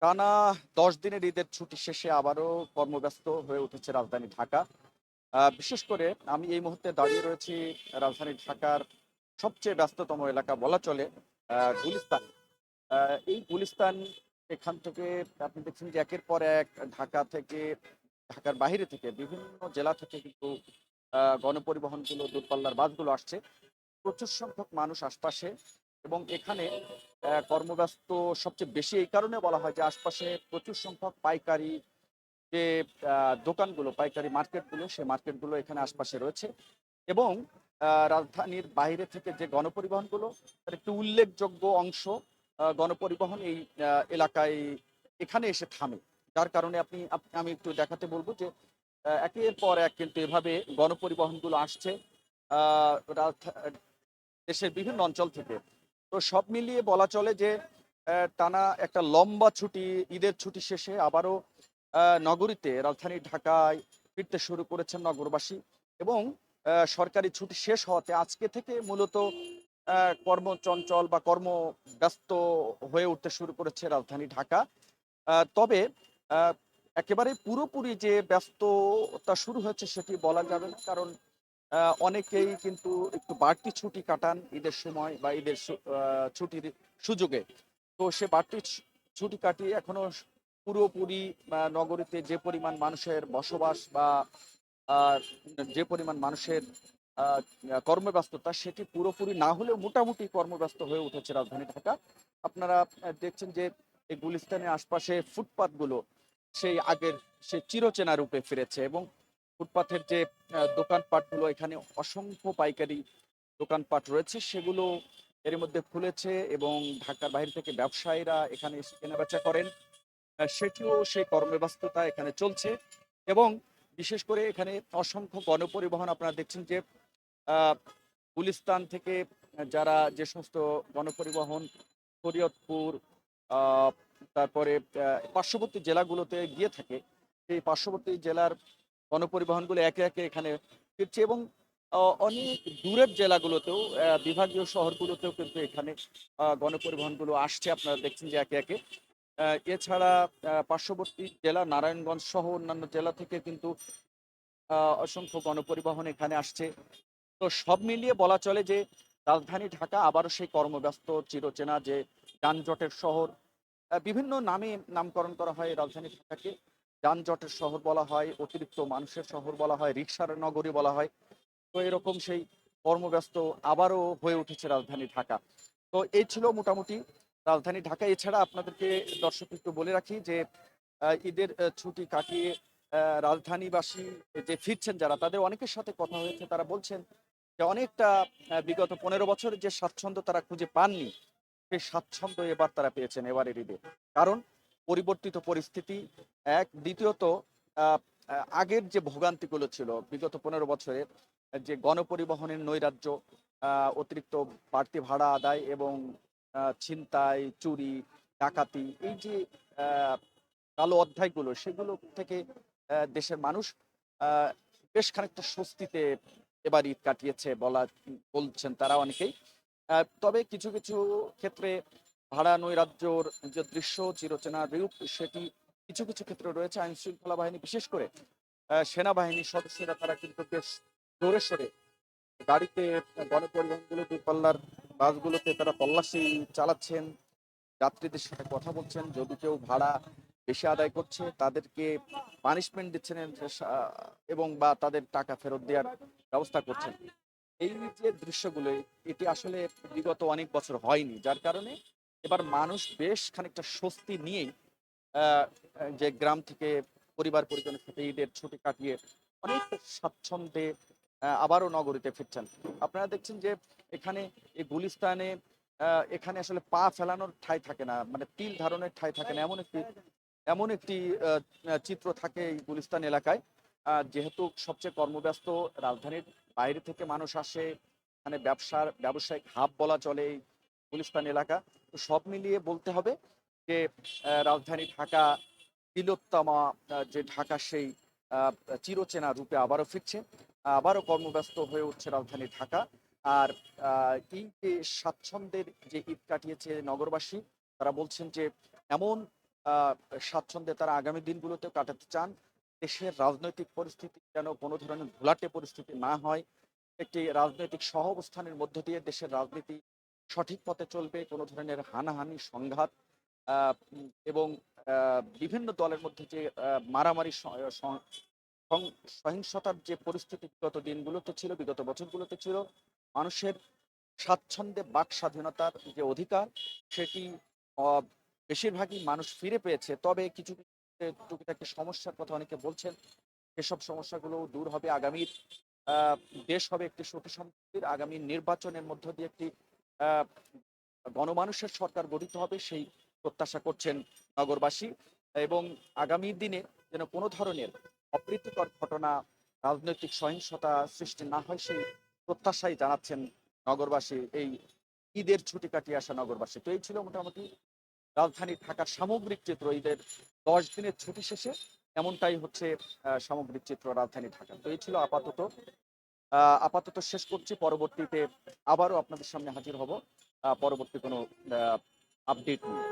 টানা ১০ দিনের ঈদের ছুটি শেষে আবারও কর্মব্যস্ত হয়ে উঠেছে রাজধানী ঢাকা। বিশেষ করে আমি এই মুহূর্তে দাঁড়িয়ে রয়েছি রাজধানী ঢাকার সবচেয়ে ব্যস্ততম এলাকা বলা চলে গুলিস্তান। আ এই গুলিস্তান এখান থেকে আপনি দেখছেন যে একের পর এক ঢাকা থেকে ঢাকার বাহিরে থেকে বিভিন্ন জেলা থেকে কিন্তু গণপরিবহনগুলো দূরপাল্লার বাসগুলো আসছে। প্রচুর সংখ্যক মানুষ আশপাশে এবং এখানে কর্মব্যস্ত সবচেয়ে বেশি এই কারণে বলা হয় যে আশপাশে প্রচুর সংখ্যক পাইকারি যে আ দোকানগুলো, পাইকারি মার্কেটগুলো, সে মার্কেটগুলো এখানে আশপাশে রয়েছে এবং রাজধানীর বাইরে থেকে যে গণপরিবহনগুলো তার একটি উল্লেখযোগ্য অংশ গণপরিবহন এই এলাকায় এখানে এসে থামে। যার কারণে আমি একটু দেখাতে বলব যে একের পর এক কিন্তু এভাবে গণপরিবহনগুলো আসছে। আ রাজধা দেশের বিভিন্ন অঞ্চল থেকে। তো সব মিলিয়ে বলা চলে যে টানা একটা লম্বা ছুটি, ঈদের ছুটি শেষে আবারও নগরীতে রাজধানী ঢাকায় ফিরতে শুরু করেছেন নগরবাসী এবং সরকারি ছুটি শেষ হওয়াতে আজকে থেকে মূলত কর্মচঞ্চল বা কর্মব্যস্ত হয়ে উঠতে শুরু করেছে রাজধানী ঢাকা। তবে আ একেবারে পুরোপুরি যে ব্যস্ততা শুরু হয়েছে সেটি বলা যাবে না। কারণ অনেকেই কিন্তু একটু বাড়তি ছুটি কাটান ঈদের সময় বা ঈদের ছুটির সুযোগে। তো সে বাড়তি ছুটি কাটিয়ে এখনো পুরোপুরি নগরীতে যে পরিমাণ মানুষের বসবাস বা আ যে পরিমাণ মানুষের আ কর্মব্যস্ততা সেটি পুরোপুরি না হলেও মোটামুটি কর্মব্যস্ত হয়ে উঠেছে রাজধানী ঢাকা। আপনারা দেখছেন যে এই গুলিস্তানের আশপাশে ফুটপাতগুলো সেই আগের সেই চিরচেনা রূপে ফিরেছে এবং ফুটপাথের যে দোকানপাটগুলো এখানে অসংখ্য পাইকারি দোকানপাট রয়েছে সেগুলো এর মধ্যে খুলেছে এবং ঢাকার বাইরে থেকে ব্যবসায়ীরা এখানে এসে কেনাবেচা করেন। সেটিও সেই কর্মব্যস্ততা এখানে চলছে এবং বিশেষ করে এখানে অসংখ্য গণপরিবহন আপনারা দেখছেন যে আ গুলিস্তান থেকে যারা যে সমস্ত গণপরিবহন শরীয়তপুর আ তারপরে পার্শ্ববর্তী জেলাগুলোতে গিয়ে থাকে, সেই পার্শ্ববর্তী জেলার গণপরিবহনগুলো একে, একে এখানে ফিরছে এবং অনেক দূরের জেলাগুলোতেও বিভাগীয় শহরগুলোতেও কিন্তু এখানে গণপরিবহনগুলো আসছে। আপনারা দেখছেন যে একে, একে। এছাড়া পার্শ্ববর্তী জেলা নারায়ণগঞ্জ সহ অন্যান্য জেলা থেকে কিন্তু অসংখ্য গণপরিবহন এখানে আসছে। তো সব মিলিয়ে বলা চলে যে রাজধানী ঢাকা আবারও সেই কর্মব্যস্ত চিরচেনা যে যানজটের শহর। বিভিন্ন নামে নামকরণ করা হয় রাজধানী ঢাকাকে। যানজটের শহর বলা হয়, অতিরিক্ত মানুষের শহর বলা হয়, রিকশার নগরী বলা হয়। তো এরকম সেই কর্মব্যস্ত আবারও হয়ে উঠেছে রাজধানী ঢাকা। তো এই ছিল মোটামুটি রাজধানী ঢাকা। এছাড়া আপনাদেরকে দর্শক একটু বলে রাখি যে ঈদের ছুটি কাটিয়ে রাজধানীবাসী যে ফিরছেন যারা তাদের অনেকের সাথে কথা হয়েছে। তারা বলছেন যে অনেকটা বিগত ১৫ বছরের যে স্বাচ্ছন্দ্য তারা খুঁজে পাননি, সেই স্বাচ্ছন্দ্য এবার তারা পেয়েছেন এবারের ঈদে। কারণ পরিবর্তিত পরিস্থিতি এক, দ্বিতীয়ত আ আ আগের যে ভোগান্তিগুলো ছিল বিগত ১৫ বছরের যে গণপরিবহনের নৈরাজ্য, আ অতিরিক্ত বাড়তি ভাড়া আদায় এবং ছিনতাই, চুরি, ডাকাতি এই যে আ কালো অধ্যায়গুলো সেগুলো থেকে দেশের মানুষ আ বেশ খানিকটা স্বস্তিতে এবার ঈদ কাটিয়েছে বলছেন তারা অনেকেই। তবে কিছু, কিছু ক্ষেত্রে ভাড়া নৈরাজ্যর যে দৃশ্য চিরচেনা রূপ সেটি কিছু, কিছু ক্ষেত্রে রয়েছে। আইনশৃঙ্খলা বাহিনী বিশেষ করে সেনাবাহিনীর সদস্যরা তারা কিন্তু বেশ জোরে সোরে গাড়িতে গণপরিবহনগুলো দূরপাল্লার বাসগুলোতে তারা তল্লাশি চালাচ্ছেন। যাত্রীদের সাথে কথা বলছেন। যদি কেউ ভাড়া বেশি আদায় করছে তাদেরকে পানিশমেন্ট দিচ্ছেন এবং বা তাদের টাকা ফেরত দেওয়ার ব্যবস্থা করছেন। এই যে দৃশ্যগুলো এটি আসলে বিগত অনেক বছর হয়নি। যার কারণে এবার মানুষ বেশ খানিকটা স্বস্তি নিয়েই আ যে গ্রাম থেকে পরিবার-পরিজনের সাথে ঈদের ছুটি কাটিয়ে অনেক স্বাচ্ছন্দ্যে আবারও নগরীতে ফিরছেন। আপনারা দেখছেন যে এখানে এই গুলিস্তানে এখানে আসলে পা ফেলানোর ঠাঁই থাকে না। মানে তিল ধারণের ঠাঁই থাকে না। এমন একটি আ আ চিত্র থাকে এই গুলিস্তান এলাকায়। যেহেতু সবচেয়ে কর্মব্যস্ত রাজধানীর বাইরে থেকে মানুষ আসে। এখানে ব্যবসায়িক হাব বলা চলে এই গুলিস্তান এলাকা। তো সব মিলিয়ে বলতে হবে যে রাজধানী ঢাকা তিলোত্তমা যে ঢাকা সেই আ চিরচেনা রূপে আবারও ফিরছে। আবারও কর্মব্যস্ত হয়ে উঠছে রাজধানী ঢাকা। আর আ এই যে স্বাচ্ছন্দ্যের যে ঈদ কাটিয়েছে নগরবাসী, তারা বলছেন যে এমন আহ, স্বাচ্ছন্দ্যে তারা আগামী দিনগুলোতে কাটাতে চান। দেশের রাজনৈতিক পরিস্থিতি যেন কোনো ধরনের ঘোলাটে পরিস্থিতি না হয়, একটি রাজনৈতিক সহাবস্থানের মধ্য দিয়ে দেশের রাজনীতি সঠিক পথে চলবে, কোনো ধরনের হানাহানি সংঘাত এবং বিভিন্ন দলের মধ্যে যে মারামারি সহিংসতার যে পরিস্থিতি বিগত দিনগুলোতে ছিল, বিগত বছরগুলোতে ছিল, মানুষের স্বাচ্ছন্দ্যে বাক স্বাধীনতার যে অধিকার, সেটি আহ, বেশিরভাগই মানুষ ফিরে পেয়েছে। তবে কিছু কিছু টুকিটাকি সমস্যার কথা অনেকে বলছেন, সেসব সমস্যাগুলো দূর হবে আগামীর। আহ, দেশ হবে একটি সুখী আগামী নির্বাচনের মধ্য দিয়ে একটি আহ, গণমানুষের সরকার গঠিত হবে, সেই প্রত্যাশা করছেন নগরবাসী। এবং আগামী দিনে যেন কোনো ধরনের অপ্রীতিকর ঘটনা, রাজনৈতিক সহিংসতা সৃষ্টি না হয়, সেই প্রত্যাশাই জানাচ্ছেন নগরবাসী, এই ঈদের ছুটি কাটিয়ে আসা নগরবাসী। তো এই ছিল মোটামুটি রাজধানী ঢাকার সামগ্রিক চিত্র। ঈদের 10 দিনের ছুটি শেষে এমনটাই হচ্ছে সামগ্রিক চিত্র রাজধানী ঢাকা। তো এই ছিল আপাতত শেষ করছি। পরবর্তীতে আবারও আপনাদের সামনে হাজির হব পরবর্তী কোনো আপডেট নিয়ে।